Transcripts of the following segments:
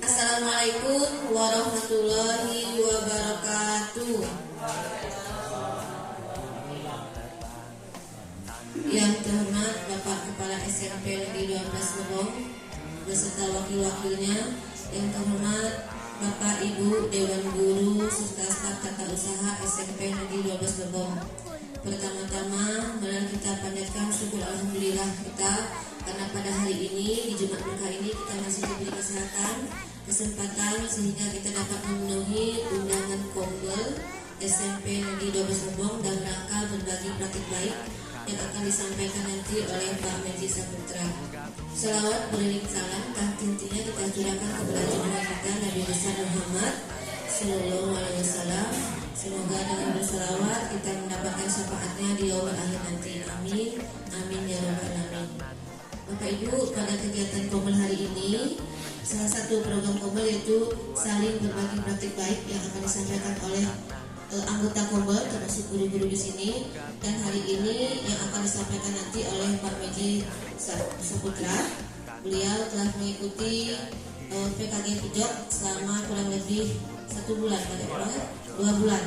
Assalamualaikum warahmatullahi wabarakatuh. Yang terhormat Bapak Kepala SMP Negeri 12 Lebong beserta wakil-wakilnya, yang terhormat Bapak Ibu Dewan Guru serta staf tata usaha SMP Negeri 12 Lebong. Pertama-tama, mari kita panjatkan syukur alhamdulillah kita karena pada hari ini di Jumat Berkah ini kita masih diberi kesempatan sehingga kita dapat memenuhi undangan Kombel SMP Negeri 12 Lebong dan rangka berbagi praktik baik yang akan disampaikan nanti oleh Pak Meji Saputra. Selawat beriring salam tentunya kita curahkan kepada junjungan kita Nabi besar Muhammad Sallallahu Alaihi Wasallam. Semoga dengan berselawat kita mendapatkan syafaatnya di yaumul akhir nanti. Amin, amin ya rabbal alamin. Bapak Ibu, pada kegiatan Kombel hari ini, salah satu program Kombel yaitu saling berbagi praktik baik yang akan disampaikan oleh anggota Kombel termasuk guru-guru di sini, dan hari ini yang akan disampaikan nanti oleh Pak Meji Saputra. Beliau telah mengikuti PKG Pijok selama kurang lebih 1 bulan, 2 bulan,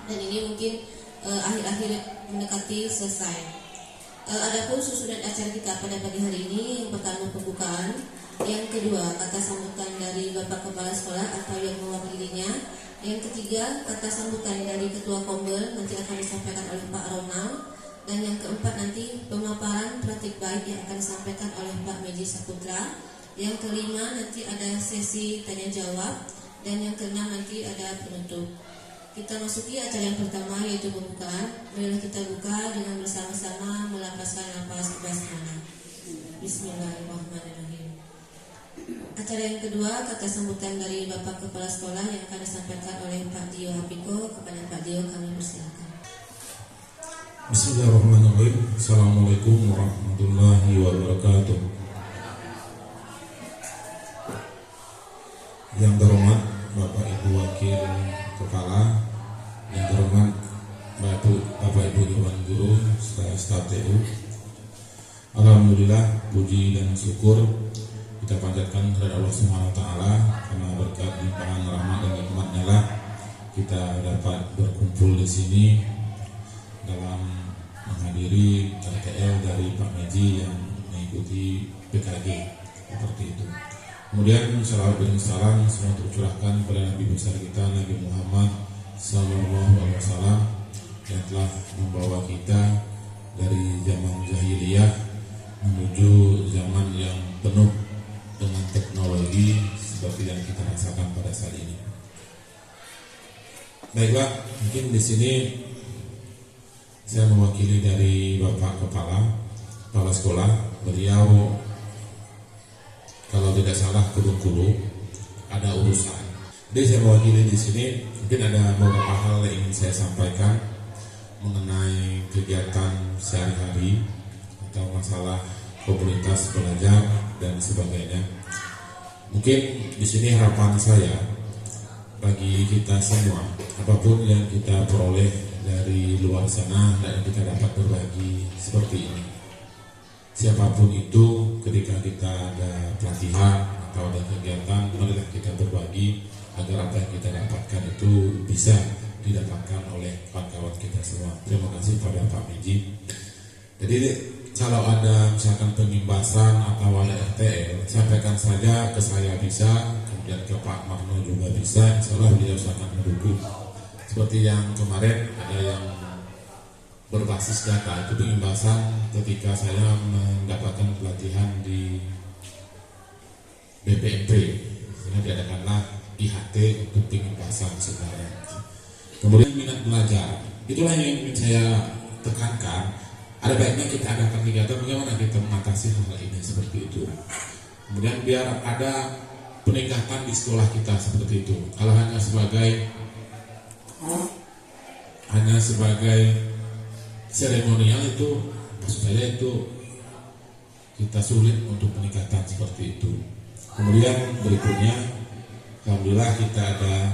dan ini mungkin akhir-akhir mendekati selesai. Adapun susunan acara kita pada pagi hari ini, yang pertama pembukaan, yang kedua kata sambutan dari Bapak Kepala Sekolah atau yang mewakilinya, yang ketiga kata sambutan dari Ketua Kombel nanti akan disampaikan oleh Pak Ronald, dan yang keempat nanti pemaparan praktik baik yang akan disampaikan oleh Pak Meji Saputra, yang kelima nanti ada sesi tanya jawab, dan yang keenam nanti ada penutup. Kita masuki acara yang pertama yaitu pembukaan. Marilah kita buka dengan bersama-sama melapaskan nafas basmalah. Bismillahirrahmanirrahim. Acara yang kedua kata sambutan dari Bapak Kepala Sekolah yang akan disampaikan oleh Pak Dio Hapiko. Kepada Pak Dio kami persilakan. Bismillahirrahmanirrahim. Assalamualaikum warahmatullahi wabarakatuh. Yang terhormat Bapak Ibu Wakil Kepala, yang terhormat Bapak Ibu Dewan Guru serta staf TU. Alhamdulillah, puji dan syukur kita panjatkan kepada Allah Subhanahu wa taala karena berkat limpahan rahmat dan nikmatnya lah kita dapat berkumpul di sini dalam menghadiri RTL dari Pak Meji yang mengikuti PKG seperti itu. Kemudian salawat dan salam semua tercurahkan kepada Nabi besar kita Nabi Muhammad Sallallahu Alaihi Wasallam yang telah membawa kita dari zaman jahiliyah menuju zaman yang penuh dengan teknologi seperti yang kita rasakan pada saat ini. Baiklah, mungkin di sini saya mewakili dari Bapak Kepala Sekolah. Beliau kalau tidak salah Kulu ada urusan. Jadi saya mewakili di sini. Mungkin ada beberapa hal yang ingin saya sampaikan mengenai kegiatan sehari-hari atau masalah komunitas belajar dan sebagainya. Mungkin di sini harapan saya bagi kita semua, apapun yang kita peroleh dari luar sana dan kita dapat berbagi seperti ini. Siapapun itu, ketika kita ada pelatihan atau ada kegiatan, marilah kita berbagi agar apa yang kita dapatkan itu bisa didapatkan oleh kawan-kawan kita semua. Terima kasih pada Pak Meji. Jadi kalau ada misalkan pengimbasan atau ada RTL, sampaikan saja ke saya bisa, kemudian ke Pak Marno juga bisa. Insya Allah beliau sangat mendukung. Seperti yang kemarin ada yang berbasis data, itu pengimbasan ketika saya mendapatkan pelatihan di BPMP, sehingga diadakanlah IHT untuk pengimbasan sebenarnya. Kemudian minat belajar, itulah yang ingin saya tekankan. Ada baiknya kita adakan kegiatan bagaimana kita mengatasi hal ini seperti itu. Kemudian biar ada peningkatan di sekolah kita seperti itu. Kalau hanya sebagai seremonial itu, maksud saya itu kita sulit untuk peningkatan seperti itu. Kemudian berikutnya, alhamdulillah kita ada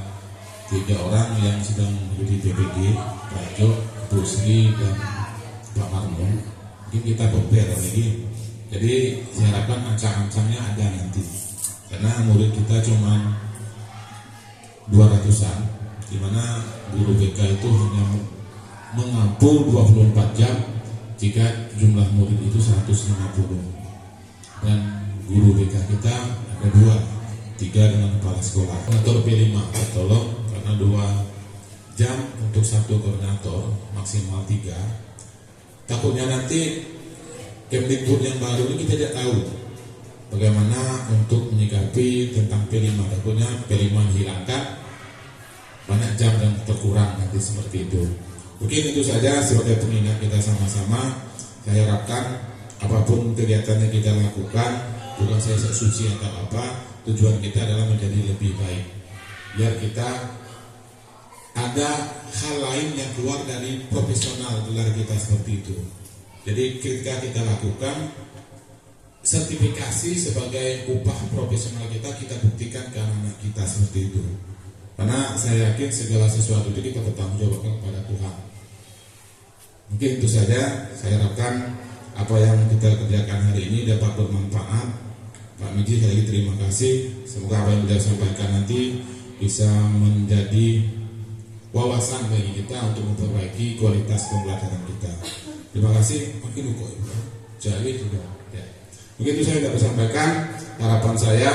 3 orang yang sedang mengikuti PPG, Pak Jo, Bu Sri, dan Pak Marmo. Mungkin kita prepare lagi. Jadi saya harapkan ancang-ancangnya ada nanti. Karena murid kita cuma 200-an, di mana guru BK itu hanya mengampu 24 jam jika jumlah murid itu 150. Dan guru BK kita ada 2, 3 dengan kepala sekolah. Koordinator P5, tolong karena 2 jam untuk satu koordinator, maksimal 3. Takutnya nanti Kemdikbud yang baru ini kita tidak tahu bagaimana untuk menyikapi tentang P5. Takutnya P5 dihilangkan, banyak jam dan terkurang nanti seperti itu. Mungkin itu saja sebagai pengingat kita sama-sama. Saya harapkan apapun kegiatan yang kita lakukan, bukan saya suci atau apa, tujuan kita adalah menjadi lebih baik. Biar kita ada hal lain yang keluar dari profesional gelar kita seperti itu. Jadi ketika kita lakukan sertifikasi sebagai upah profesional kita buktikan ke anak-anak kita seperti itu. Karena saya yakin segala sesuatu itu kita bertanggung jawabkan kepada Tuhan. Mungkin itu saja. Saya harapkan apa yang kita kerjakan hari ini dapat bermanfaat. Pak Miji, sekali lagi terima kasih. Semoga apa yang beliau sampaikan nanti bisa menjadi wawasan bagi kita untuk memperbaiki kualitas pembelajaran kita. Terima kasih. Mungkin kok jadi sudah. Ya. Mungkin itu saya dapat sampaikan. Harapan saya,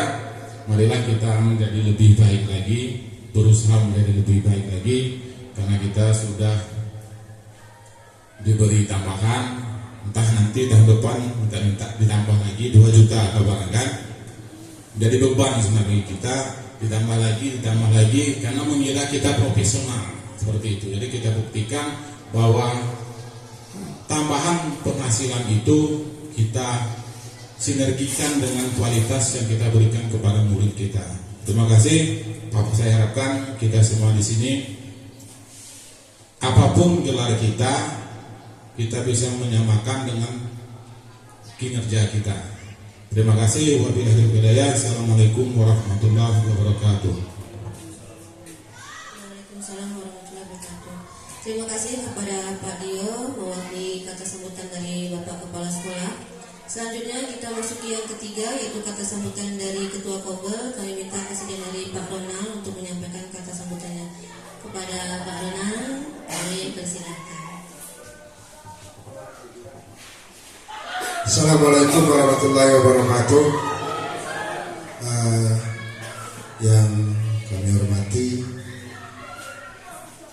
marilah kita menjadi lebih baik lagi, berusaha menjadi lebih baik lagi, karena kita sudah diberi tambahan, entah nanti tahun depan minta ditambah lagi 2 juta atau barangkali jadi beban sebenarnya kita, ditambah lagi karena mengira kita profesional seperti itu. Jadi kita buktikan bahwa tambahan penghasilan itu kita sinergikan dengan kualitas yang kita berikan kepada murid kita. Terima kasih. Bapak, saya harapkan kita semua di sini, apapun gelar kita bisa menyamakan dengan kinerja kita. Terima kasih. Wabillahi taufiq wal hidayah. Assalamualaikum warahmatullahi wabarakatuh. Waalaikumsalam warahmatullahi wabarakatuh. Terima kasih kepada Pak Dio mewakili kata sambutan dari Bapak Kepala Sekolah. Selanjutnya kita masuki yang ketiga, yaitu kata sambutan dari Ketua Kombel. Kami minta kesediaan dari Pak Ronald untuk menyampaikan kata sambutannya. Kepada Pak Ronald, kami persilahkan. Assalamualaikum warahmatullahi wabarakatuh. Yang kami hormati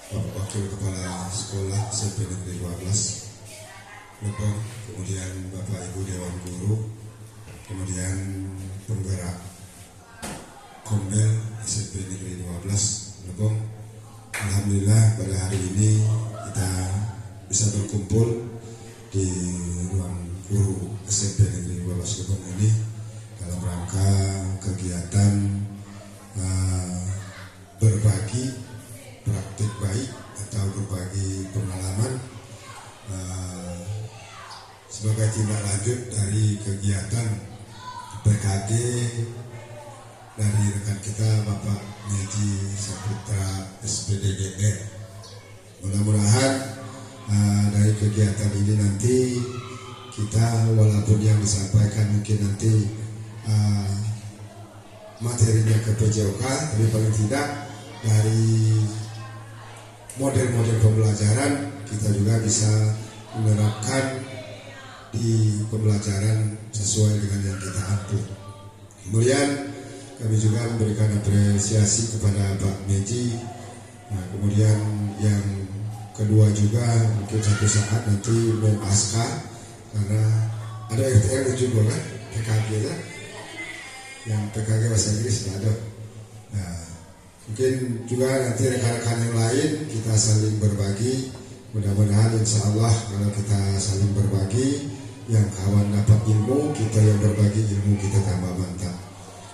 Bapak Wakil Kepala Sekolah SMP Negeri 12, kemudian Bapak Ibu Dewan Guru, kemudian penggerak Kombel SMP Negeri 12. Alhamdulillah pada hari ini kita bisa berkumpul di ruang guru SMP Negeri 12 Lebong ini dalam rangka kegiatan berbagi praktik baik atau berbagi pengalaman sebagai tindak lanjut dari kegiatan PKG dari rekan kita Bapak Meji Saputra SPDGR. Mudah-mudahan dari kegiatan ini nanti kita, walaupun yang disampaikan mungkin nanti materinya ke PJOK, tapi paling tidak dari model-model pembelajaran kita juga bisa menerapkan di pembelajaran sesuai dengan yang kita ampu. Kemudian kami juga memberikan apresiasi kepada Pak Meji. Nah, kemudian yang kedua juga mungkin satu saat nanti Aska, karena ada FTL juga kan, PKG kan, yang PKG bahasa Inggris ada. Nah, mungkin juga nanti rekan-rekan yang lain kita saling berbagi. Mudah-mudahan insya Allah kalau kita saling berbagi, yang kawan dapat ilmu, kita yang berbagi ilmu kita tambah mantap.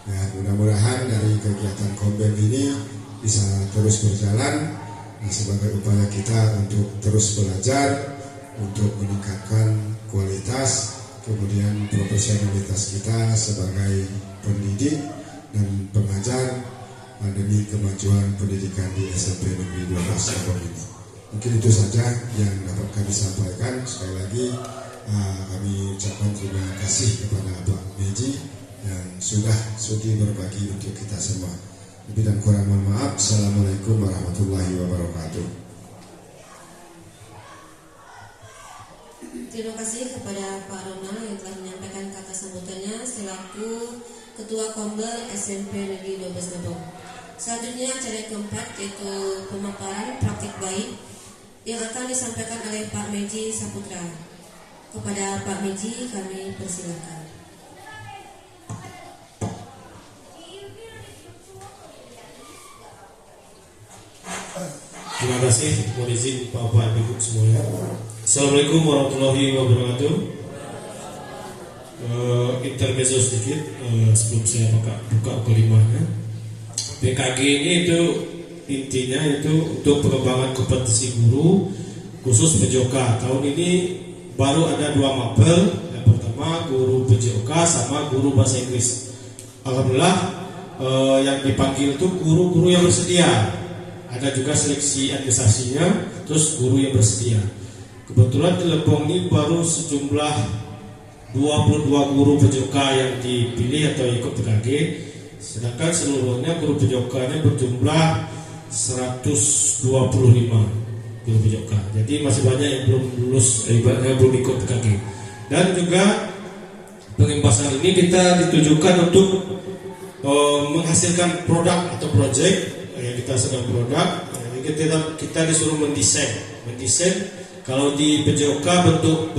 Nah, mudah-mudahan dari kegiatan Kombel ini bisa terus berjalan. Nah, sebagai upaya kita untuk terus belajar, untuk meningkatkan kualitas, kemudian profesionalitas kita sebagai pendidik dan pengajar, demi kemajuan pendidikan di SMP Negeri 12 Lebong ini. Mungkin itu saja yang dapat kami sampaikan. Sekali lagi kami ucapkan terima kasih kepada Pak Meji yang sudah sudi berbagi untuk kita semua. Lebih dan kurang mohon maaf. Assalamualaikum warahmatullahi wabarakatuh. Terima kasih kepada Pak Ronald yang telah menyampaikan kata sambutannya selaku Ketua Kombel SMP Negeri 12 Lebong. Selanjutnya acara yang keempat yaitu pemaparan praktik baik yang akan disampaikan oleh Pak Meji Saputra. Kepada Pak Meji kami persilakan. Terima kasih, mohon izin Bapak Ibu semuanya. Assalamualaikum warahmatullahi wabarakatuh. Intermezzo sedikit sebelum saya buka kelimahnya. PKG ini itu intinya itu untuk pengembangan kompetisi guru khusus PJOK. Tahun ini baru ada 2 mapel. Yang pertama guru PJOK sama guru bahasa Inggris. Alhamdulillah yang dipanggil itu guru-guru yang bersedia. Ada juga seleksi administrasinya, terus guru yang bersedia. Kebetulan di Lebong ini baru sejumlah 22 guru PJOK yang dipilih atau ikut PKG. Sedangkan seluruhnya guru PJOK-nya berjumlah 125 guru PJOK. Jadi masih banyak yang belum lulus, ibaratnya belum ikut PKG. Dan juga pengembasan ini kita ditujukan untuk menghasilkan produk atau project yang kita sedang produk. Kita disuruh mendesain. Kalau di PJOK bentuk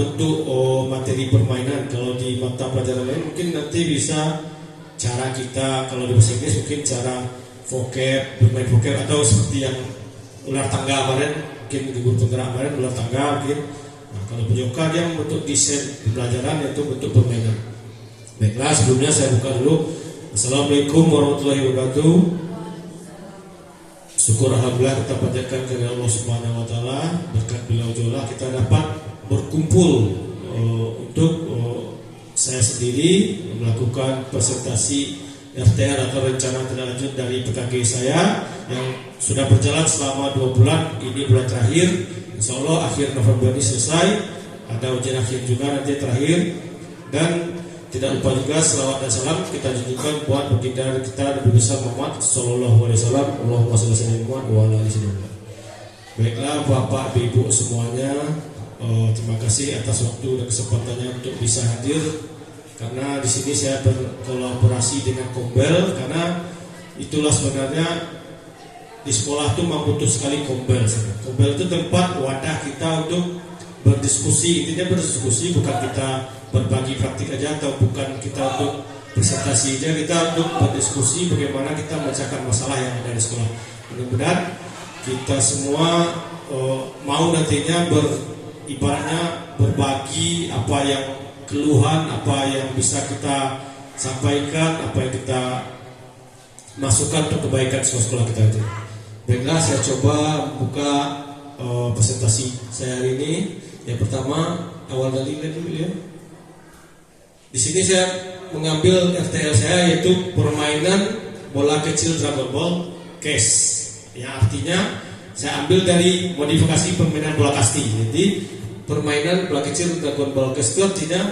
materi permainan. Kalau di mata pelajaran lain mungkin nanti bisa cara kita, kalau di bahasa Inggris mungkin cara bermain vocab atau seperti yang ular tangga kemarin, mungkin di guru penggerak kemarin ular tangga mungkin. Nah, kalau PJOK dia bentuk desain pelajaran yaitu bentuk permainan. Baiklah, sebelumnya saya buka dulu. Assalamualaikum warahmatullahi wabarakatuh. Syukur alhamdulillah kita panjatkan kepada Allah Subhanahu wa taala, berkat beliau jola kita dapat berkumpul untuk saya sendiri melakukan presentasi RTR atau rencana tindak lanjut dari PKG saya yang sudah berjalan selama 2 bulan. Ini bulan terakhir, insya Allah akhir November ini selesai. Ada ujian akhir juga nanti terakhir. Dan tidak lupa juga selawat dan salam kita junjukkan buat baginda kita Nabi besar Muhammad sallallahu alaihi wasallam. Allahumma shalli ala Muhammad wa ala ali sayyidina. Baiklah Bapak Ibu semuanya, terima kasih atas waktu dan kesempatannya untuk bisa hadir. Karena di sini saya berkolaborasi dengan Kombel, karena itulah sebenarnya di sekolah itu membutuhkan sekali Kombel. Kombel itu tempat wadah kita untuk berdiskusi. Intinya berdiskusi, bukan kita berbagi praktik aja atau bukan kita untuk presentasi aja, kita untuk berdiskusi bagaimana kita memecahkan masalah yang ada di sekolah. Mudah-mudahan kita semua mau nantinya ibaratnya berbagi apa yang keluhan, apa yang bisa kita sampaikan, apa yang kita masukkan untuk kebaikan sekolah kita itu. Baiklah, saya coba buka presentasi saya hari ini. Yang pertama, awal dari dulu ya. Di sini saya mengambil RTL saya yaitu permainan bola kecil Dragon Ball Case. Yang artinya saya ambil dari modifikasi permainan bola kasti. Jadi permainan bola kecil Dragon Ball Case itu artinya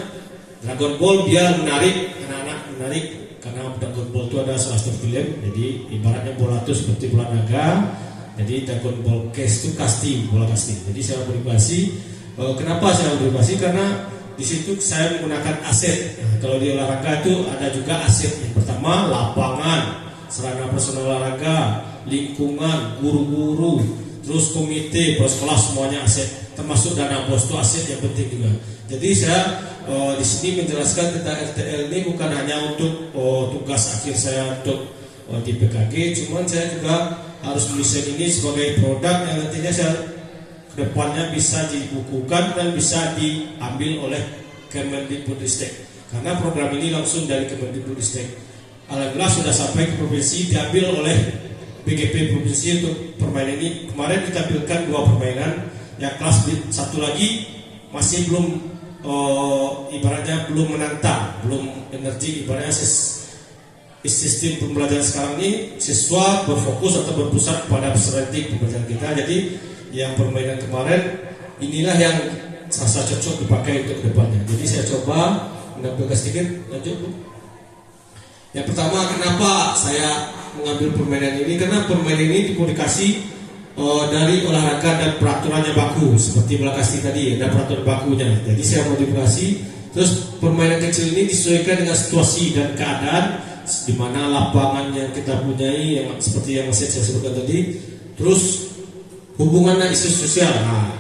Dragon Ball biar menarik anak-anak, menarik karena Dragon Ball itu ada salah satu film. Jadi ibaratnya bola itu seperti bola naga. Jadi Dragon Ball Case itu kasti, bola kasti. Jadi saya modifikasi. Kenapa saya modifikasi? Karena di situ saya menggunakan aset. Nah, kalau di olahraga itu ada juga aset. Yang pertama lapangan, sarana personal olahraga, lingkungan, guru-guru, terus komite, sekolah semuanya aset. Termasuk dana bos itu aset yang penting juga. Jadi saya di sini menjelaskan tentang RTL ini bukan hanya untuk tugas akhir saya untuk di PKG, cuman saya juga harus mendesain ini sebagai produk yang nantinya saya kedepannya bisa dibukukan dan bisa diambil oleh Kemendikbudristek. Karena program ini langsung dari Kemendikbudristek. Alhamdulillah sudah sampai ke provinsi, diambil oleh BGP provinsi untuk permainan ini. Kemarin ditampilkan 2 permainan, yang kelas 1 lagi masih belum ibaratnya belum menantang, belum energi, ibaratnya sistem pembelajaran sekarang ini siswa berfokus atau berpusat pada strategi pembelajaran kita. Jadi yang permainan kemarin inilah yang rasa cocok dipakai untuk kedepannya. Jadi saya coba menampilkan sedikit. Lanjut Bu. Yang pertama, kenapa saya mengambil permainan ini? Karena permainan ini dikomunikasi dari olahraga dan peraturannya baku, seperti bola kasti tadi ada peraturan bakunya. Jadi saya modifikasi. Terus permainan kecil ini disesuaikan dengan situasi dan keadaan di mana lapangan yang kita punyai, yang seperti yang saya sebutkan tadi. Terus hubungannya isu sosial. Nah,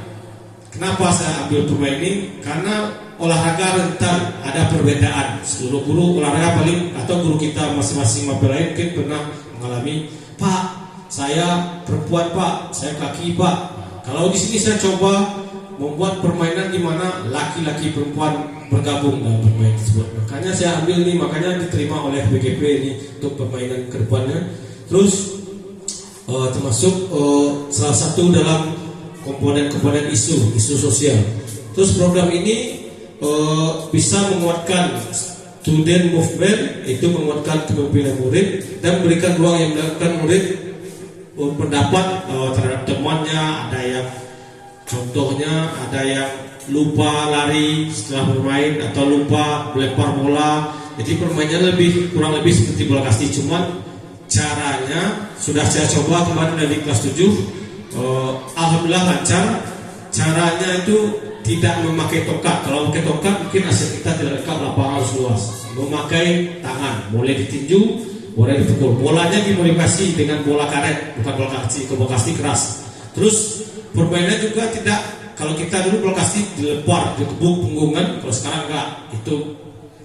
kenapa saya ambil permainan ini? Karena olahraga rentan ada perbedaan. Seluruh guru olahraga paling atau guru kita masing-masing mempelai mungkin pernah mengalami, Pak, saya perempuan Pak, saya laki Pak. Kalau di sini saya coba membuat permainan di mana laki-laki perempuan bergabung dalam permainan tersebut. Makanya saya ambil ini, makanya diterima oleh BGP ini untuk permainan kedepannya. Terus termasuk salah satu dalam komponen-komponen isu sosial. Terus program ini bisa menguatkan student movement, itu menguatkan kepemimpinan murid dan memberikan ruang yang melakukan murid berpendapat terhadap temannya. Ada yang contohnya ada yang lupa lari setelah bermain atau lupa melempar bola. Jadi permainannya kurang lebih seperti bola kasti, cuman caranya sudah saya coba kemarin dari kelas 7. Alhamdulillah lancar. Caranya itu tidak memakai tongkat. Kalau memakai tongkat mungkin hasil kita tidak lengkap, lapangan harus luas. Memakai tangan, boleh ditinju, boleh dipukul. Bolanya dimodifikasi dengan bola karet, bukan bola kasti. Kalau bola kasti keras. Terus permainan juga tidak, kalau kita dulu bola kasti dilempar, dikebuk punggungan. Kalau sekarang enggak, itu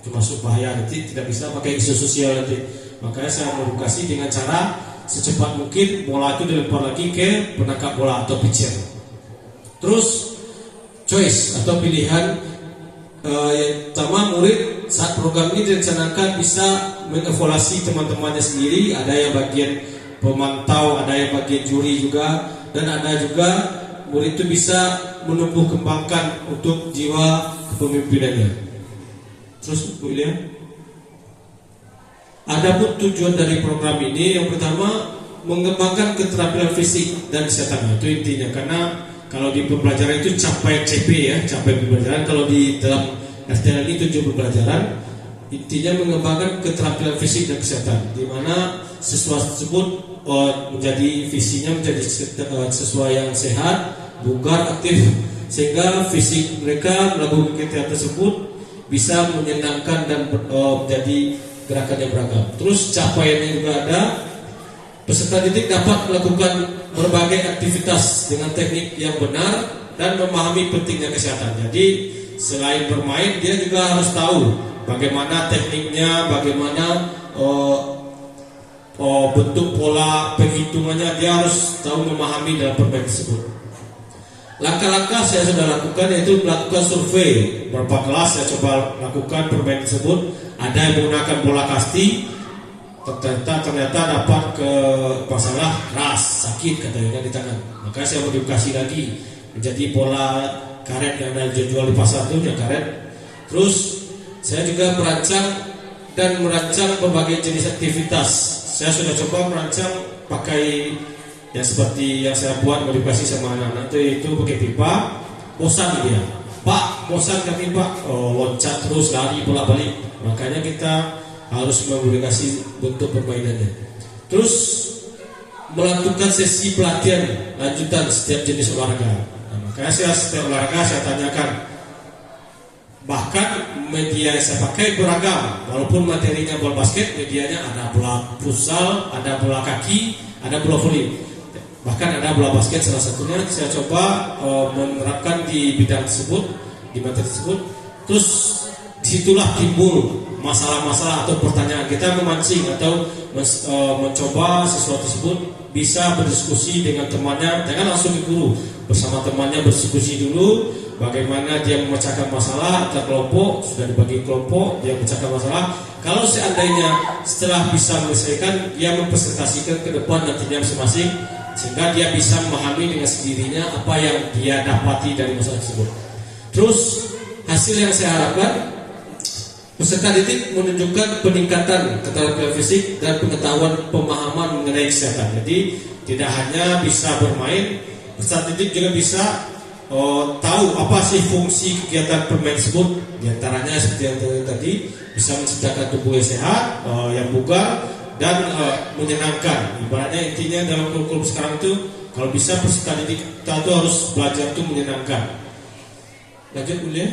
termasuk bahaya, nanti tidak bisa pakai isu sosial nanti. Makanya saya modifikasi dengan cara secepat mungkin bola itu dilempar lagi ke penangkap bola atau pitcher. Terus choice atau pilihan yang pertama, murid saat program ini direncanakan bisa mengevaluasi teman-temannya sendiri. Ada yang bagian pemantau, ada yang bagian juri juga, dan ada juga murid itu bisa menumbuh kembangkan untuk jiwa kepemimpinannya. Terus Bu Ilya, adapun tujuan dari program ini yang pertama mengembangkan keterampilan fisik dan kesehatan. Itu intinya, karena kalau di pembelajaran itu capai CP ya, capai pembelajaran. Kalau di dalam STL ini tujuan pembelajaran intinya mengembangkan keterampilan fisik dan kesehatan, di mana siswa tersebut menjadi visinya menjadi siswa yang sehat, bugar, aktif, sehingga fisik mereka melakukan kegiatan tersebut bisa menyenangkan dan menjadi gerakan yang beragam. Terus capaiannya juga ada, peserta didik dapat melakukan berbagai aktivitas dengan teknik yang benar dan memahami pentingnya kesehatan. Jadi selain bermain, dia juga harus tahu bagaimana tekniknya, bagaimana bentuk pola penghitungannya, dia harus tahu memahami dalam permainan tersebut. Langkah-langkah saya sudah lakukan, yaitu melakukan survei beberapa kelas. Saya coba lakukan permainan tersebut. Ada yang menggunakan bola kasti, ternyata dapat ke masalah keras, sakit katanya di tangan. Maka saya modifikasi lagi menjadi bola karet yang ada dijual di pasar itu, yang karet. Terus saya juga merancang berbagai jenis aktivitas. Saya sudah coba merancang pakai yang seperti yang saya buat modifikasi sama anak-anak itu pakai pipa. Bosan dia, Pak, bosan kami Pak, loncat terus, lari bolak-balik. Makanya kita harus memodifikasi bentuk permainannya. Terus melakukan sesi pelatihan lanjutan setiap jenis olahraga. Nah, makanya setiap olahraga saya tanyakan. Bahkan media yang saya pakai beragam. Walaupun materinya bola basket, medianya ada bola futsal, ada bola kaki, ada bola voli. Bahkan ada bola basket salah satunya. Saya coba menerapkan di bidang tersebut, di materi tersebut. Terus disitulah timbul masalah-masalah atau pertanyaan. Kita memancing atau mencoba siswa tersebut bisa berdiskusi dengan temannya. Jangan langsung ke guru, bersama temannya berdiskusi dulu bagaimana dia memecahkan masalah antar kelompok. Sudah dibagi kelompok, dia memecahkan masalah. Kalau seandainya setelah bisa menyelesaikan, dia mempresentasikan ke depan nantinya masing-masing, sehingga dia bisa memahami dengan sendirinya apa yang dia dapati dari masalah tersebut. Terus hasil yang saya harapkan, Peserta didik menunjukkan peningkatan keterampilan fisik dan pengetahuan pemahaman mengenai kesehatan. Jadi tidak hanya bisa bermain, peserta didik juga bisa tahu apa sih fungsi kegiatan bermain tersebut. Di antaranya seperti yang tadi bisa menciptakan tubuh yang sehat, yang bugar dan menyenangkan. Ibaratnya intinya dalam kurikulum sekarang itu kalau bisa peserta didik kita itu harus belajar itu menyenangkan. Lanjut boleh.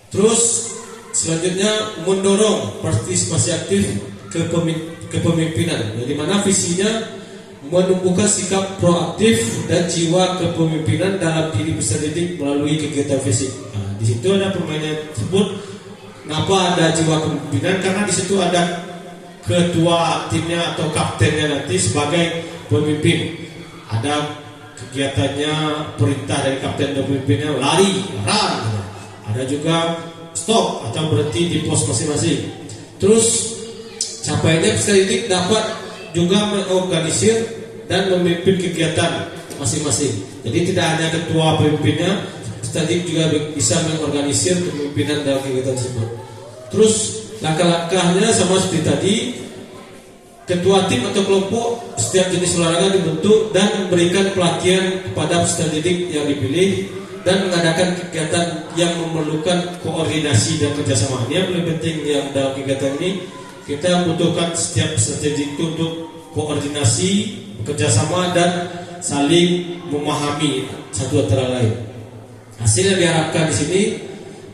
Terus selanjutnya mendorong partisipasi aktif kepemimpinan, di mana visinya menumbuhkan sikap proaktif dan jiwa kepemimpinan dalam diri peserta didik melalui kegiatan fisik. Nah, di situ ada permainan tersebut. Kenapa ada jiwa kepemimpinan? Karena di situ ada ketua timnya atau kaptennya nanti sebagai pemimpin. Ada kegiatannya, perintah dari kapten dan pemimpinnya lari, run. Ada juga stop atau berhenti di pos masing-masing. Terus capaiannya peserta didik dapat juga mengorganisir dan memimpin kegiatan masing-masing. Jadi tidak hanya ketua pemimpinnya, peserta didik juga bisa mengorganisir kepemimpinan dalam kegiatan tersebut. Terus langkah-langkahnya sama seperti tadi. Ketua tim atau kelompok setiap jenis olahraga dibentuk dan memberikan pelatihan kepada peserta didik yang dipilih dan mengadakan kegiatan yang memerlukan koordinasi dan kerjasama. Ini yang paling penting yang dalam kegiatan ini kita membutuhkan setiap peserta didik itu untuk koordinasi, kerjasama dan saling memahami satu antara lain. Hasil yang diharapkan di sini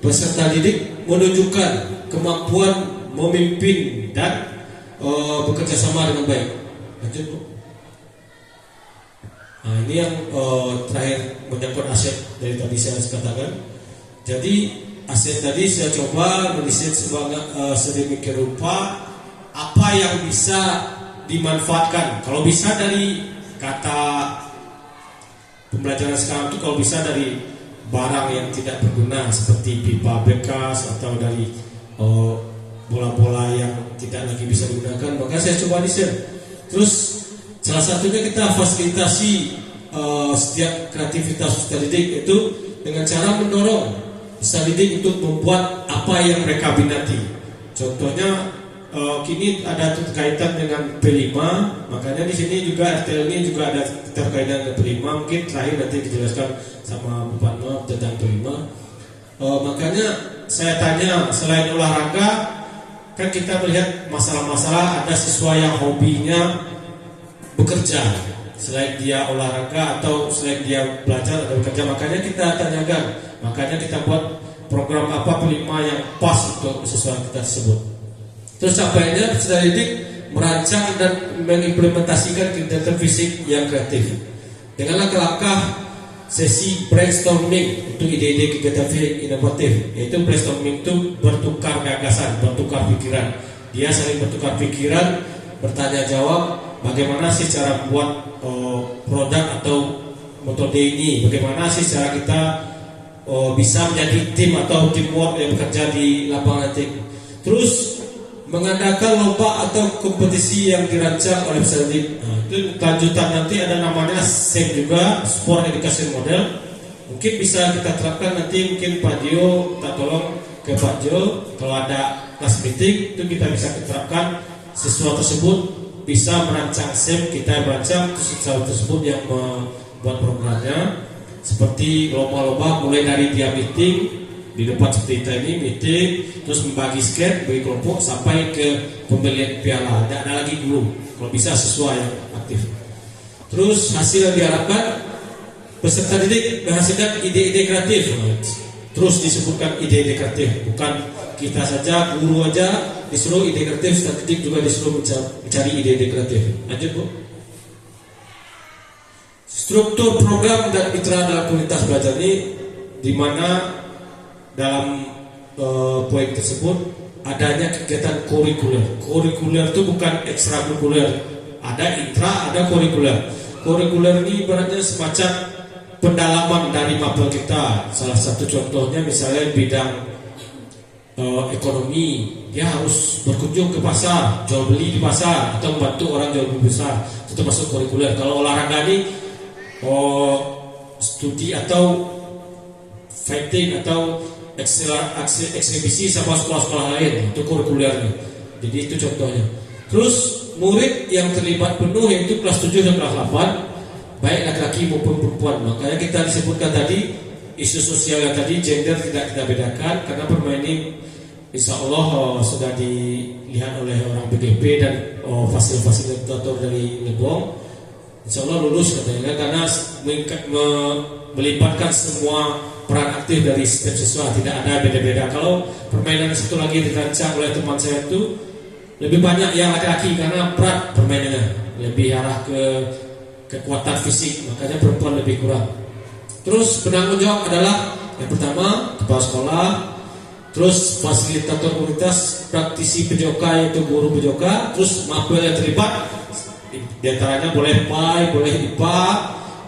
peserta didik menunjukkan kemampuan memimpin dan bekerja sama dengan baik. Lanjut Bu. Nah, ini yang terakhir menyangkut aset dari tadi saya katakan. Jadi aset tadi saya coba menyisir sedemikian rupa apa yang bisa dimanfaatkan. Kalau bisa dari kata pembelajaran sekarang itu, kalau bisa dari barang yang tidak berguna seperti pipa bekas atau dari bola-bola yang tidak lagi bisa digunakan, maka saya coba di-share. Terus salah satunya kita fasilitasi setiap kreativitas peserta didik itu dengan cara mendorong peserta didik untuk membuat apa yang mereka minati. Contohnya kini ada terkaitan dengan P5, makanya di sini juga RTL ini juga ada terkaitan dengan P5. Mungkin terakhir nanti dijelaskan sama Bu Fatma tentang P5. Makanya saya tanya, selain olahraga, kan kita melihat masalah-masalah ada siswa yang hobinya bekerja, selain dia olahraga atau selain dia belajar atau bekerja. Makanya kita tanyakan, makanya kita buat program apa P5 yang pas untuk siswa kita tersebut. Terus capaiannya peserta didik merancang dan mengimplementasikan kegiatan fisik yang kreatif dengan langkah-langkah sesi brainstorming untuk ide-ide kegiatan fisik inovatif. Yaitu brainstorming itu bertukar gagasan, bertukar pikiran. Dia saling bertukar pikiran, bertanya jawab, bagaimana sih cara membuat produk atau metode ini, bagaimana sih cara kita bisa menjadi tim atau teamwork yang bekerja di lapangan tim. Terus mengadakan lomba atau kompetisi yang dirancang oleh peserta didik. Nah, itu lanjutan nanti ada namanya SEM juga, Sport Education Model. Mungkin bisa kita terapkan nanti, mungkin Pak Dio kita tolong ke Pak Jo, kalau ada kelas meeting itu kita bisa terapkan siswa tersebut bisa merancang SEM, kita merancang siswa tersebut yang membuat programnya. Seperti lomba-lomba mulai dari dia meeting di depan seperti kita ini meeting, terus membagi scan bagi kelompok sampai ke pembelian piala. Tidak ada lagi dulu, kalau bisa siswa yang aktif. Terus hasil yang diharapkan peserta didik menghasilkan ide-ide kreatif. Terus disebutkan ide-ide kreatif, bukan kita saja guru aja disuruh ide kreatif, peserta didik juga disuruh mencari ide-ide kreatif. Lanjut Bu. Struktur program dan mitra dalam komunitas belajar ini, di mana dalam poin tersebut adanya kegiatan kurikuler. Kurikuler itu bukan ekstrakurikuler, ada intra, ada kurikuler. Kurikuler ini ibaratnya semacam pendalaman dari mapel kita. Salah satu contohnya misalnya bidang ekonomi, dia harus berkunjung ke pasar, jual beli di pasar, atau membantu orang jual beli besar. Itu termasuk kurikuler. Kalau olahraga ini studi atau fighting atau eksibisi sama sekolah-sekolah lain untuk kurikulernya. Jadi itu contohnya. Terus murid yang terlibat penuh yaitu kelas 7 dan kelas 8, baik laki-laki maupun perempuan. Makanya kita disebutkan tadi isu sosial yang tadi, gender tidak kita bedakan, karena permainan ini insya Allah sudah dilihat oleh orang BGP dan fasilitator dari Lebong. Insya Allah lulus katanya, karena melibatkan semua peran aktif dari setiap siswa, tidak ada beda-beda. Kalau permainan satu lagi dirancang oleh teman saya itu lebih banyak yang laki-laki karena berat permainannya, lebih arah ke kekuatan fisik, makanya perempuan lebih kurang. Terus penanggung jawab adalah yang pertama kepala sekolah, terus fasilitator komunitas, praktisi PJOK yaitu guru PJOK, terus mapel yang terlibat, diantaranya boleh PAI, boleh IPA,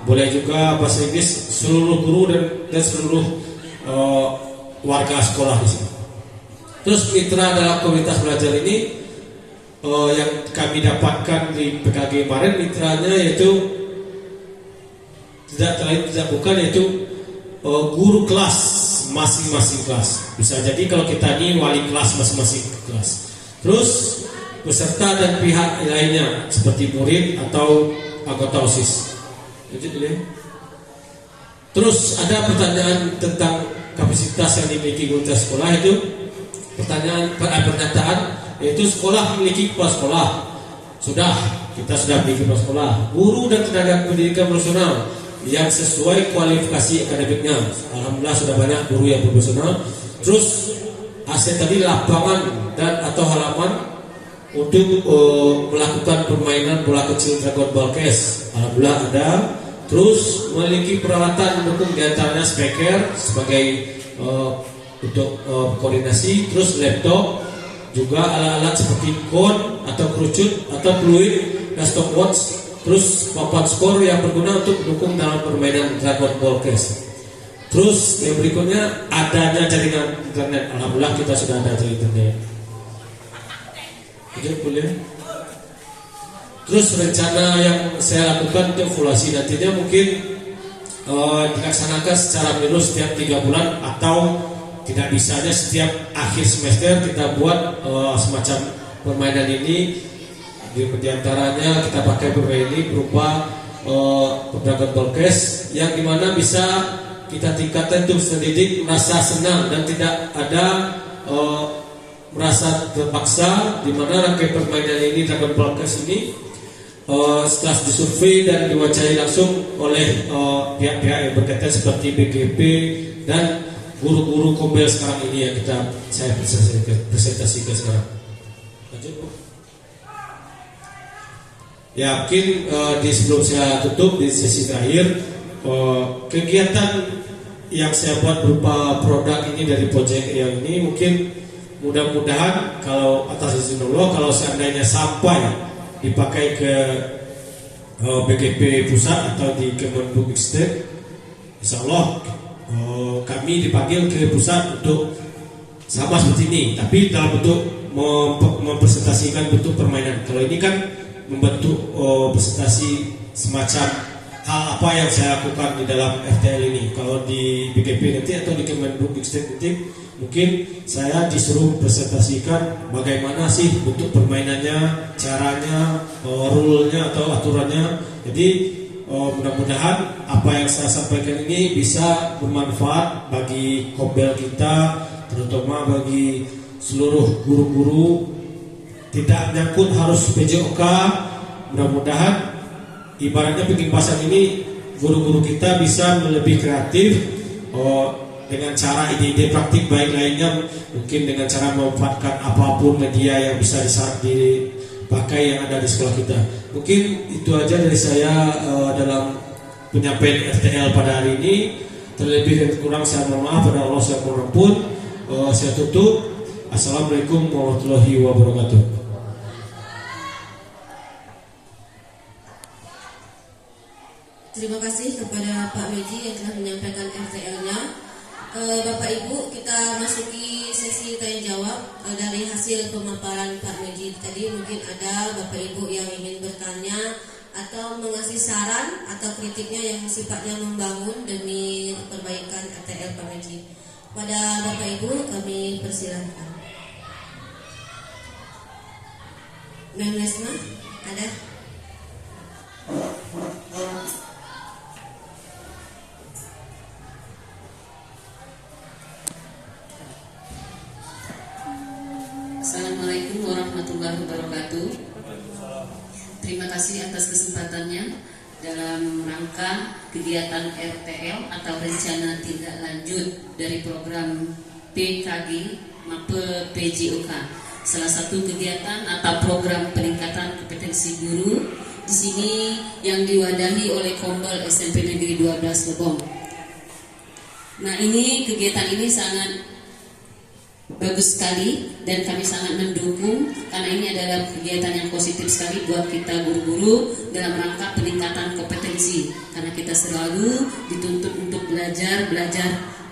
boleh juga bahasa Inggris, seluruh guru dan seluruh warga sekolah di sini. Terus mitra dalam komunitas belajar ini yang kami dapatkan di PKG kemarin, mitranya yaitu tidak bukan yaitu guru kelas masing-masing kelas. Bisa jadi kalau kita ini wali kelas masing-masing kelas. Terus peserta dan pihak lainnya seperti murid atau anggota OSIS. Terus ada pertanyaan tentang kapasitas yang dimiliki komunitas sekolah, itu pernyataan yaitu sekolah memiliki kepala sekolah. Kita sudah memiliki kepala sekolah, guru dan tenaga pendidikan profesional yang sesuai kualifikasi akademiknya. Alhamdulillah sudah banyak guru yang profesional. Terus aset tadi lapangan dan atau halaman untuk melakukan permainan bola kecil Dragon Ball Cash. Alhamdulillah ada. Terus memiliki peralatan mendukung, diantaranya speaker sebagai untuk koordinasi, terus laptop, juga alat-alat seperti kon atau kerucut atau fluid dan stopwatch, terus papan skor yang berguna untuk mendukung dalam permainan Dragon Ball Cash. Terus yang berikutnya adanya jaringan internet. Alhamdulillah kita sudah ada jaringan internet. Oke, boleh. Terus rencana yang saya lakukan untuk evaluasi nantinya mungkin dilaksanakan secara menyeluruh setiap 3 bulan, atau tidak bisanya setiap akhir semester kita buat semacam permainan ini. Di antaranya kita pakai permainan ini berupa Dragon Ball Cash, yang dimana bisa kita tingkatkan untuk pendidik merasa senang dan tidak ada merasa terpaksa, dimana rangkaian permainan ini Dragon Ball Cash ini setelah disurvei dan diwawancarai langsung oleh pihak-pihak yang berkaitan seperti BGP dan guru-guru kombel sekarang ini yang saya presentasikan sekarang. Lanjut, Bu. Ya, mungkin sebelum saya tutup di sesi terakhir, kegiatan yang saya buat berupa produk ini dari proyek yang ini mungkin mudah-mudahan kalau atas izin Allah, kalau seandainya sampai dipakai ke BGP pusat atau di Kemendikbud, insya Allah kami dipanggil ke pusat untuk sama seperti ini, tapi dalam bentuk mempresentasikan bentuk permainan. Kalau ini kan membentuk presentasi semacam hal apa yang saya lakukan di dalam FTL ini. Kalau di BGP nanti atau di Kemendikbud nanti mungkin saya disuruh presentasikan bagaimana sih bentuk permainannya, caranya, rule-nya atau aturannya. Jadi mudah-mudahan apa yang saya sampaikan ini bisa bermanfaat bagi kombel kita, terutama bagi seluruh guru-guru. Tidak menyangkut harus PJOK. Mudah-mudahan ibaratnya bikin pasar ini guru-guru kita bisa lebih kreatif dengan cara ide-ide praktik baik lainnya, mungkin dengan cara memanfaatkan apapun media yang bisa dipakai yang ada di sekolah kita. Mungkin itu aja dari saya dalam penyampaian FTL pada hari ini. Terlebih dan kurang saya mohon maaf, pada Allah saya mohon ampun. Saya tutup. Assalamualaikum warahmatullahi wabarakatuh. Terima kasih kepada Pak Meji yang telah menyampaikan FTL-nya. Bapak Ibu, kita masuki sesi tanya jawab. Dari hasil pemaparan Pak Meji tadi, mungkin ada Bapak Ibu yang ingin bertanya atau mengasih saran atau kritiknya yang sifatnya membangun demi perbaikan FTL Pak Meji. Pada Bapak Ibu kami persilahkan. Mem Lesma ada? Assalamualaikum warahmatullahi wabarakatuh. Terima kasih atas kesempatannya dalam rangka kegiatan RTL atau rencana tindak lanjut dari program PKG Mapel PJOK. Salah satu kegiatan atau program peningkatan kompetensi guru di sini yang diwadahi oleh Kombel SMP Negeri 12 Lebong. Nah, kegiatan ini sangat bagus sekali dan kami sangat mendukung karena ini adalah kegiatan yang positif sekali buat kita guru-guru dalam rangka peningkatan kompetensi, karena kita selalu dituntut untuk belajar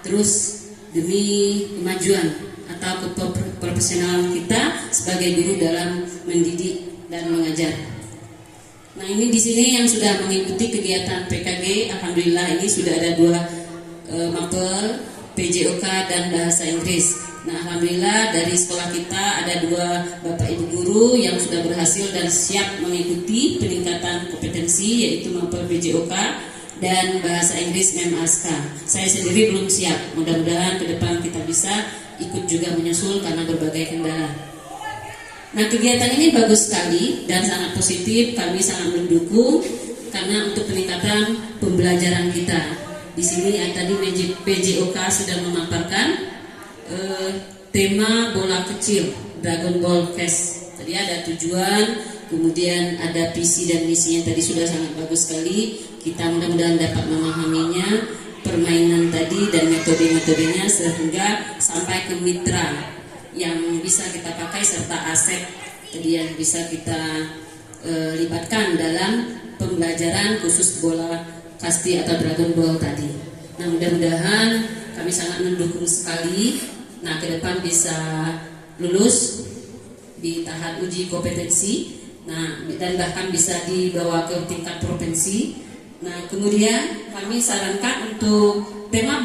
terus demi kemajuan atau keprofesionalan kita sebagai guru dalam mendidik dan mengajar. Nah, ini di sini yang sudah mengikuti kegiatan PKG, alhamdulillah ini sudah ada 2 mapel PJOK dan bahasa Inggris. Nah, alhamdulillah dari sekolah kita ada 2 Bapak Ibu guru yang sudah berhasil dan siap mengikuti peningkatan kompetensi, yaitu mapel PJOK dan bahasa Inggris Mem Aska. Saya sendiri belum siap. Mudah-mudahan ke depan kita bisa ikut juga menyusul karena berbagai kendala. Nah, kegiatan ini bagus sekali dan sangat positif. Kami sangat mendukung karena untuk peningkatan pembelajaran kita. Di sini tadi PJOK sudah memaparkan tema bola kecil Dragon Ball Cash. Tadi ada tujuan, kemudian ada visi dan misinya tadi sudah sangat bagus sekali. Kita mudah-mudahan dapat memahaminya, permainan tadi dan metode-metodenya sehingga sampai ke mitra yang bisa kita pakai serta aset tadi yang bisa kita libatkan dalam pembelajaran khusus bola kasti atau Dragon Ball tadi. Nah, mudah-mudahan kami sangat mendukung sekali. Nah, ke depan bisa lulus di tahap uji kompetensi. Nah, dan bahkan bisa dibawa ke tingkat provinsi. Nah, kemudian kami sarankan untuk tema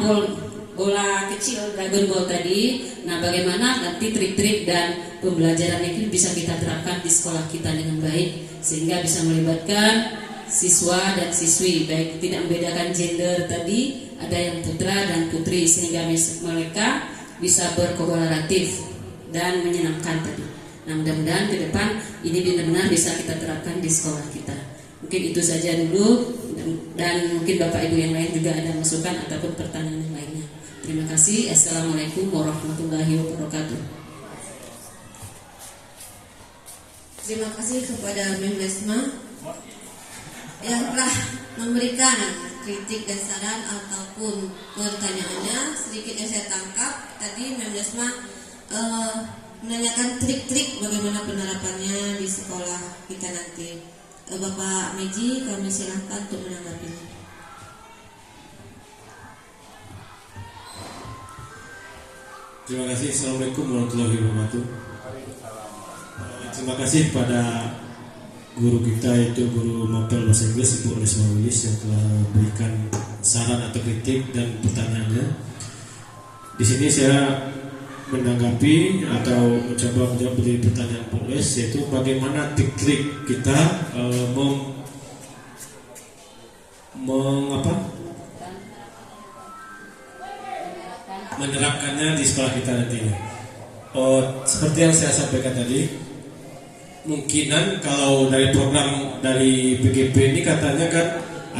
bola kecil Dragon Ball tadi. Nah, bagaimana nanti trik-trik dan pembelajaran itu bisa kita terapkan di sekolah kita dengan baik sehingga bisa melibatkan siswa dan siswi, baik tidak membedakan gender tadi, ada yang putra dan putri sehingga mereka bisa berkolaboratif dan menyenangkan tadi. Nah, mudah-mudahan ke depan ini benar-benar bisa kita terapkan di sekolah kita. Mungkin itu saja dulu dan mungkin Bapak Ibu yang lain juga ada masukan ataupun pertanyaan yang lainnya. Terima kasih. Assalamualaikum warahmatullahi wabarakatuh. Terima kasih kepada Mem Lesma yang telah memberikan kritik dan saran ataupun pertanyaannya. Sedikit yang saya tangkap tadi Mem Lesma menanyakan trik-trik bagaimana penerapannya di sekolah kita nanti. Bapak Meji, kami silahkan untuk menanggapi. Terima kasih. Assalamualaikum warahmatullahi wabarakatuh. Terima kasih pada guru kita yaitu guru mapel bahasa Inggris Ibu Risma Wilis yang telah berikan saran atau kritik dan pertanyaannya. Di sini saya menanggapi atau mencoba menjawab dari pertanyaan Poles, yaitu bagaimana trik-trik kita menerapkannya di sekolah kita nantinya. Seperti yang saya sampaikan tadi, mungkinan kalau dari program dari PGP ini katanya kan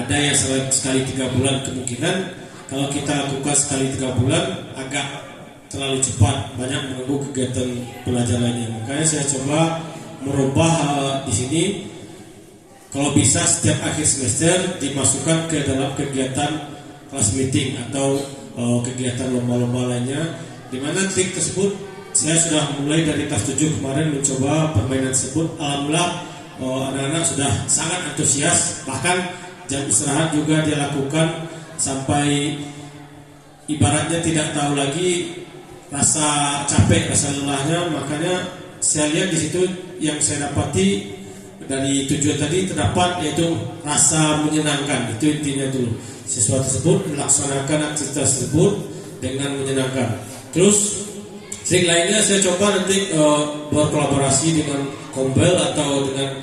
ada yang sekali 3 bulan, kemungkinan kalau kita lakukan sekali 3 bulan agak terlalu cepat, banyak mengganggu kegiatan pelajarannya. Makanya saya coba merubah di sini, kalau bisa setiap akhir semester dimasukkan ke dalam kegiatan class meeting atau kegiatan lomba-lomba lainnya, di mana trik tersebut saya sudah mulai dari kelas 7 kemarin mencoba permainan tersebut. Alhamdulillah anak-anak sudah sangat antusias, bahkan jam istirahat juga dia lakukan sampai ibaratnya tidak tahu lagi rasa capek, rasa lelahnya. Makanya saya lihat di situ yang saya dapati dari tujuan tadi terdapat yaitu rasa menyenangkan. Itu intinya dulu, siswa tersebut melaksanakan aktivitas tersebut dengan menyenangkan. Terus trik lainnya saya coba nanti berkolaborasi dengan Kombel atau dengan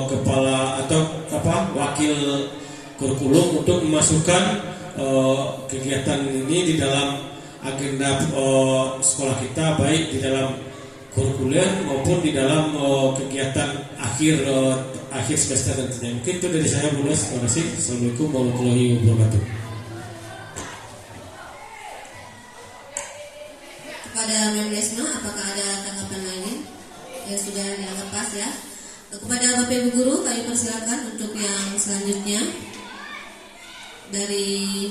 kepala atau wakil kurikulum untuk memasukkan kegiatan ini di dalam agenda sekolah kita, baik di dalam kurikuler maupun di dalam kegiatan akhir semester nantinya. Mungkin itu dari saya. Terima kasih. Assalamualaikum warahmatullahi wabarakatuh. Kepada Mem Desma, apakah ada tanggapan lainnya? Ya sudah dianggap pas ya. Kepada Bapak Ibu Guru, kami persilakan untuk yang selanjutnya dari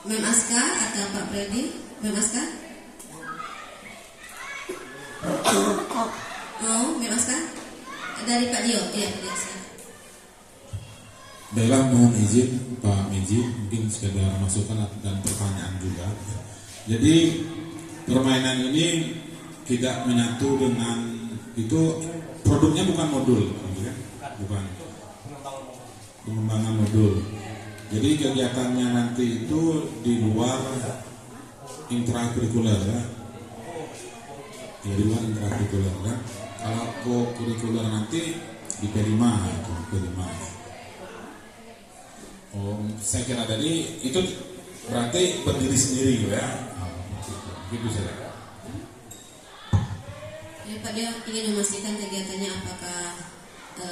Mem Aska atau Pak Freddy. Mem Aska? Oh, Mem Aska? Dari Pak Dio? Iya, Pak Dio. Baiklah, mohon izin Pak Miji, mungkin sekedar masukan dan pertanyaan juga. Jadi permainan ini tidak menyatu dengan itu, produknya bukan modul, bukan pengembangan modul. Jadi kegiatannya nanti itu di luar intrakurikuler ya, di luar intrakurikuler ya. Kalau kurikuler nanti di P5 itu P5. Oh, saya kira tadi itu berarti berdiri sendiri ya. Gitu saja. Ya, Pak Dio ingin memastikan kegiatannya apakah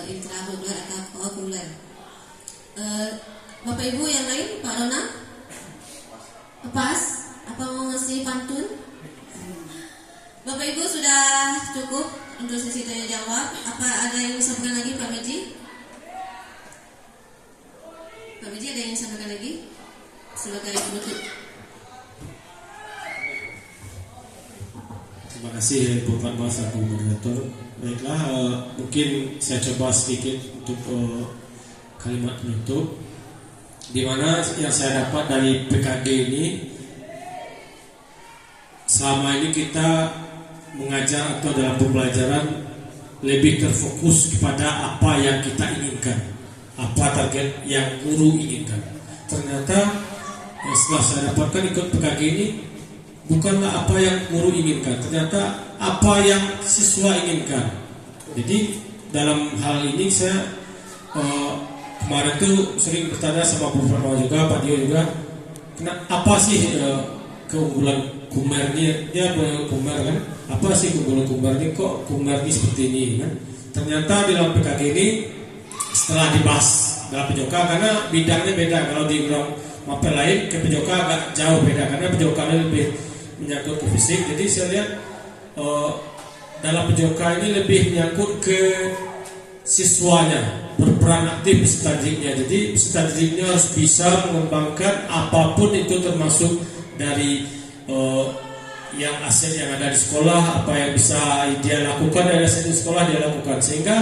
intrakurikuler atau kokurikuler. Bapak Ibu yang lain, Pak Ronald, pas, apa mau ngasih pantun? Bapak Ibu sudah cukup untuk sesi tanya jawab. Apa ada yang disampaikan lagi, Pak Miji? Pak Miji ada yang disampaikan lagi sebagai penutup? Terima kasih Bapak Selaku Moderator. Baiklah, mungkin saya coba sedikit untuk kalimat penutup, di mana yang saya dapat dari PKG ini, selama ini kita mengajar atau dalam pembelajaran lebih terfokus kepada apa yang kita inginkan, apa target yang guru inginkan. Ternyata setelah saya dapatkan ikut PKG ini, bukanlah apa yang guru inginkan, ternyata apa yang siswa inginkan. Jadi dalam hal ini saya kemarin tuh sering bertanya sama Bu Fatwa juga, Pak Dio juga, apa sih keunggulan Kumer ini? Dia punya Kumer kan? Apa sih keunggulan Kumer ini? Kok Kumer ini seperti ini kan? Ternyata dalam PKG ini setelah dibahas dalam PJOK, karena bidangnya beda. Kalau di ruang mapel lain ke PJOK agak jauh beda, karena PJOK lebih menyangkut ke fisik. Jadi saya lihat dalam PJOK ini lebih menyangkut ke siswanya, berperan aktif peserta didiknya. Jadi peserta didiknya harus bisa mengembangkan apapun itu, termasuk dari yang aset yang ada di sekolah, apa yang bisa dia lakukan dari aset di sekolah dia lakukan, sehingga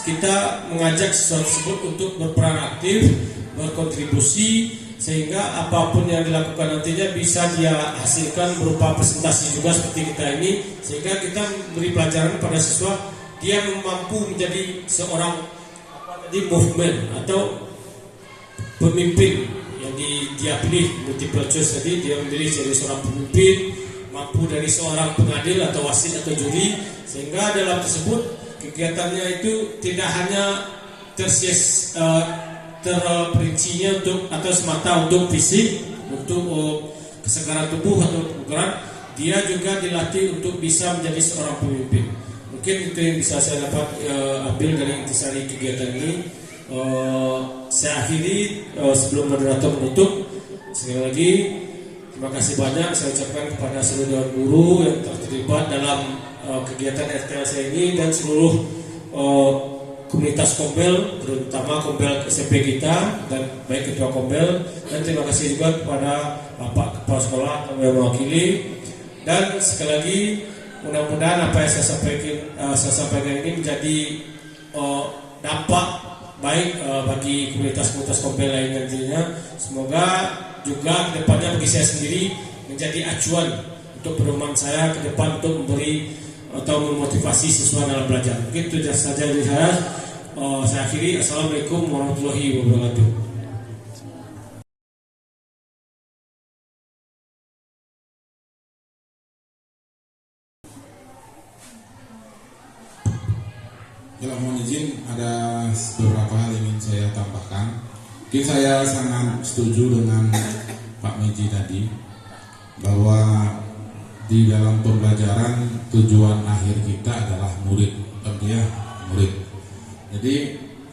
kita mengajak siswa tersebut untuk berperan aktif, berkontribusi, sehingga apapun yang dilakukan nantinya bisa dia hasilkan berupa presentasi juga seperti kita ini, sehingga kita beri pelajaran pada siswa, dia mampu menjadi seorang di movement atau pemimpin yang dia pilih multiple choice tadi, dia memilih jadi seorang pemimpin, mampu dari seorang pengadil atau wasit atau juri, sehingga dalam tersebut kegiatannya itu tidak hanya terperincinya untuk atau semata untuk fisik, untuk kesegaran tubuh atau kebugaran, dia juga dilatih untuk bisa menjadi seorang pemimpin. Mungkin itu yang bisa saya dapat ambil dari intisari kegiatan ini. Saya akhiri sebelum moderator menutup, sekali lagi terima kasih banyak saya ucapkan kepada seluruh dewan guru yang terlibat dalam kegiatan RTLC ini dan seluruh komunitas Kombel, terutama Kombel SMP kita dan baik ketua Kombel, dan terima kasih juga kepada Bapak Kepala Sekolah yang mewakili. Dan sekali lagi mudah-mudahan apa yang saya sampaikan ini menjadi dampak baik bagi komunitas-komunitas Kombel lain nantinya. Semoga juga kedepannya bagi saya sendiri menjadi acuan untuk pedoman saya ke depan untuk memberi atau memotivasi siswa dalam belajar. Mungkin itu saja dari saya. Saya akhiri. Assalamualaikum warahmatullahi wabarakatuh. Kalau mohon izin ada beberapa hal yang ingin saya tambahkan. Mungkin saya sangat setuju dengan Pak Meji tadi bahwa di dalam pembelajaran tujuan akhir kita adalah murid, murid. Jadi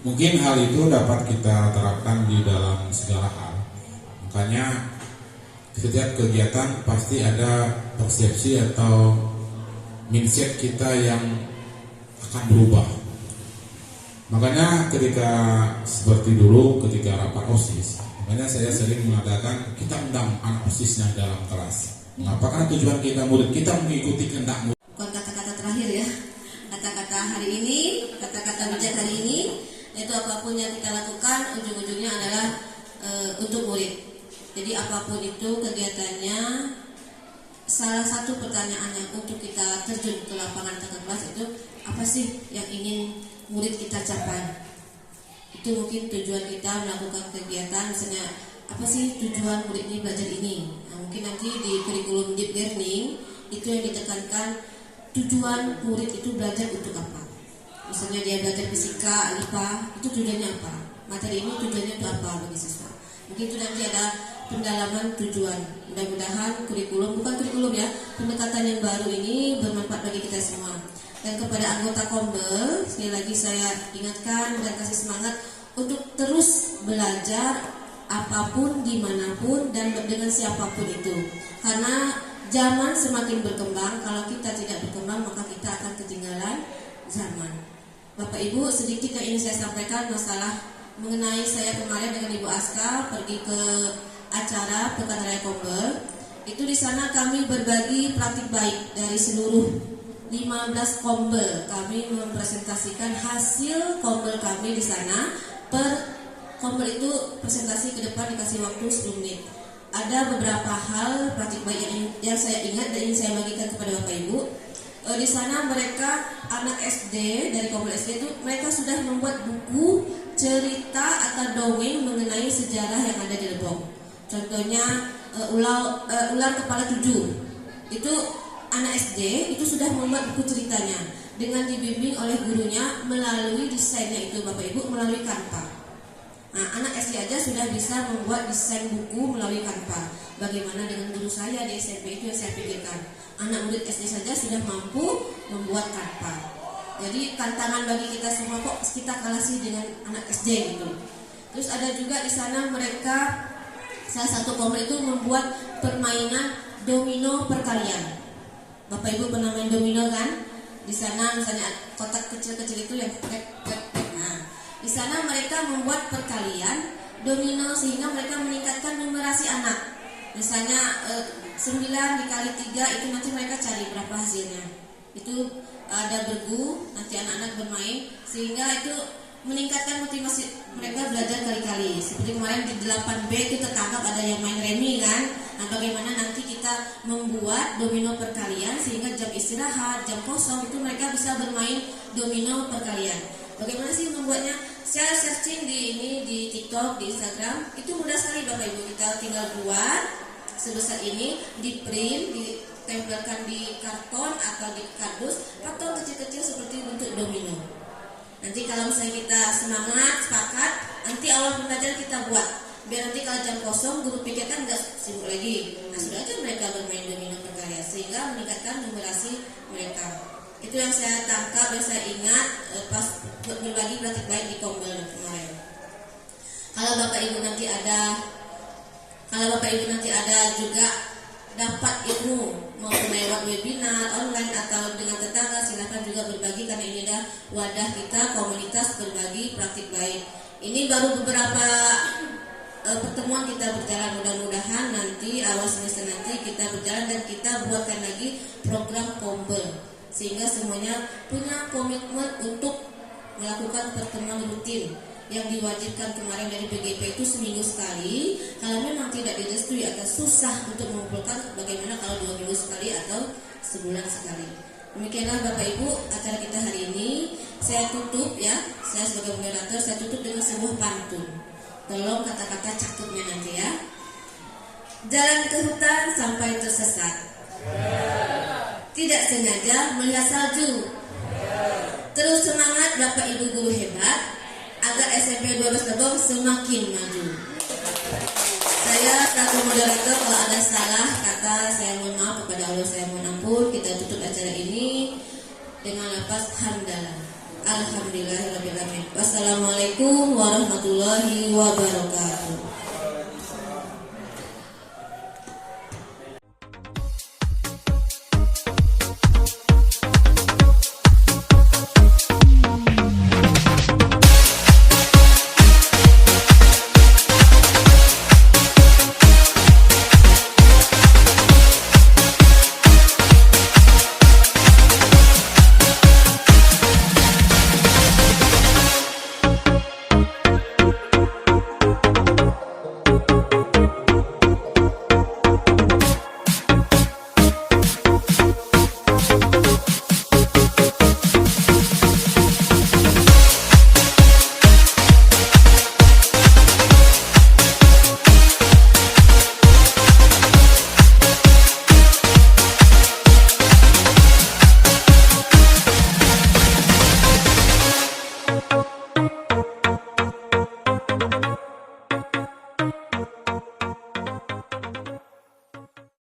mungkin hal itu dapat kita terapkan di dalam segala hal. Makanya setiap kegiatan pasti ada persepsi atau mindset kita yang akan berubah. Makanya ketika seperti dulu ketika rapat OSIS, makanya saya sering mengatakan kita undang anak OSISnya dalam kelas. Apakah tujuan kita murid kita mengikuti kehendak murid? Kata-kata terakhir ya, kata-kata hari ini, kata-kata bijak hari ini, yaitu apapun yang kita lakukan ujung-ujungnya adalah untuk murid. Jadi apapun itu kegiatannya, salah satu pertanyaannya untuk kita terjun ke lapangan atau ke kelas itu apa sih yang ingin murid kita capai? Itu mungkin tujuan kita melakukan kegiatan, misalnya apa sih tujuan murid ini belajar ini? Nah, mungkin nanti di kurikulum deep learning itu yang ditekankan tujuan murid itu belajar untuk apa? Misalnya dia belajar fisika, IPA, itu tujuannya apa? Materi ini tujuannya untuk apa bagi siswa? Mungkin itu nanti ada pendalaman tujuan. Mudah-mudahan kurikulum, bukan kurikulum ya, pendekatan yang baru ini bermanfaat bagi kita semua. Dan kepada anggota Kombel, sekali lagi saya ingatkan dan kasih semangat untuk terus belajar apapun, dimanapun, dan dengan siapapun itu. Karena zaman semakin berkembang, kalau kita tidak berkembang maka kita akan ketinggalan zaman. Bapak Ibu, sedikit yang ingin saya sampaikan masalah mengenai saya kemarin dengan Ibu Aska pergi ke acara Pekan Raya Kombel. Itu di sana kami berbagi praktik baik dari seluruh 15 kombel. Kami mempresentasikan hasil kombel kami di sana. Per kombel itu presentasi ke depan dikasih waktu 10 menit. Ada beberapa hal praktik baik yang saya ingat dan ingin saya bagikan kepada Bapak Ibu. Di sana mereka anak SD dari kombel SD itu mereka sudah membuat buku cerita atau dongeng mengenai sejarah yang ada di Lebong. Contohnya ular kepala 7. Itu anak SD itu sudah membuat buku ceritanya dengan dibimbing oleh gurunya melalui desainnya itu Bapak Ibu melalui Canva. Nah, anak SD aja sudah bisa membuat desain buku melalui Canva. Bagaimana dengan guru saya di SMP itu yang saya pikirkan. Anak murid SD saja sudah mampu membuat Canva. Jadi tantangan bagi kita semua kok kita kalah sih dengan anak SD gitu. Terus ada juga di sana mereka salah satu kombel itu membuat permainan domino perkalian. Bapak Ibu pernah main domino kan? Di sana misalnya kotak kecil-kecil itu yang nah, di sana mereka membuat perkalian domino sehingga mereka meningkatkan numerasi anak. Misalnya 9 dikali 3 itu nanti mereka cari berapa hasilnya. Itu ada bergu, nanti anak-anak bermain sehingga itu meningkatkan motivasi mereka belajar kali-kali. Seperti kemarin di 8B itu tertangkap ada yang main remi kan. Nah, bagaimana nanti kita membuat domino perkalian sehingga jam istirahat, jam kosong itu mereka bisa bermain domino perkalian. Bagaimana sih membuatnya? Saya searching di TikTok, di Instagram, itu mudah sekali Bapak Ibu. Kita tinggal buat sebesar ini, di print, ditempelkan di karton atau di kardus, karton kecil-kecil seperti bentuk domino. Nanti kalau misalnya kita semangat, sepakat, nanti awal pembelajaran kita buat. Biar nanti kalau jam kosong, guru pikirkan nggak sibuk lagi. Nah, sudah aja mereka bermain domino perkalian sehingga meningkatkan numerasi mereka. Itu yang saya tangkap, yang saya ingat pas berbagi praktik baik di Kombel kemarin. Kalau Bapak Ibu nanti ada juga dapat ilmu mau lewat webinar online atau dengan tetangga, silakan juga berbagi karena ini adalah wadah kita komunitas berbagi praktik baik. Ini baru beberapa pertemuan kita berjalan, mudah-mudahan nanti awal semester nanti kita berjalan dan kita buatkan lagi program Kombel sehingga semuanya punya komitmen untuk melakukan pertemuan rutin yang diwajibkan kemarin dari PGP itu seminggu sekali. Kalau memang tidak direstui agak susah untuk mengumpulkan, bagaimana kalau 2 minggu sekali atau sebulan sekali. Demikianlah Bapak Ibu acara kita hari ini. Saya tutup ya, saya sebagai moderator saya tutup dengan sebuah pantun. Tolong kata-kata cakupnya nanti ya. Jalan ke hutan sampai tersesat, tidak sengaja melihat salju, Terus semangat Bapak Ibu guru hebat agar SMP 12 Lebong semakin maju. Saya selaku moderator, kalau ada salah kata saya mohon maaf, kepada Allah saya mohon ampun. Kita tutup acara ini dengan lafaz hamdalah. Alhamdulillahirabbil alamin. Wassalamualaikum warahmatullahi wabarakatuh.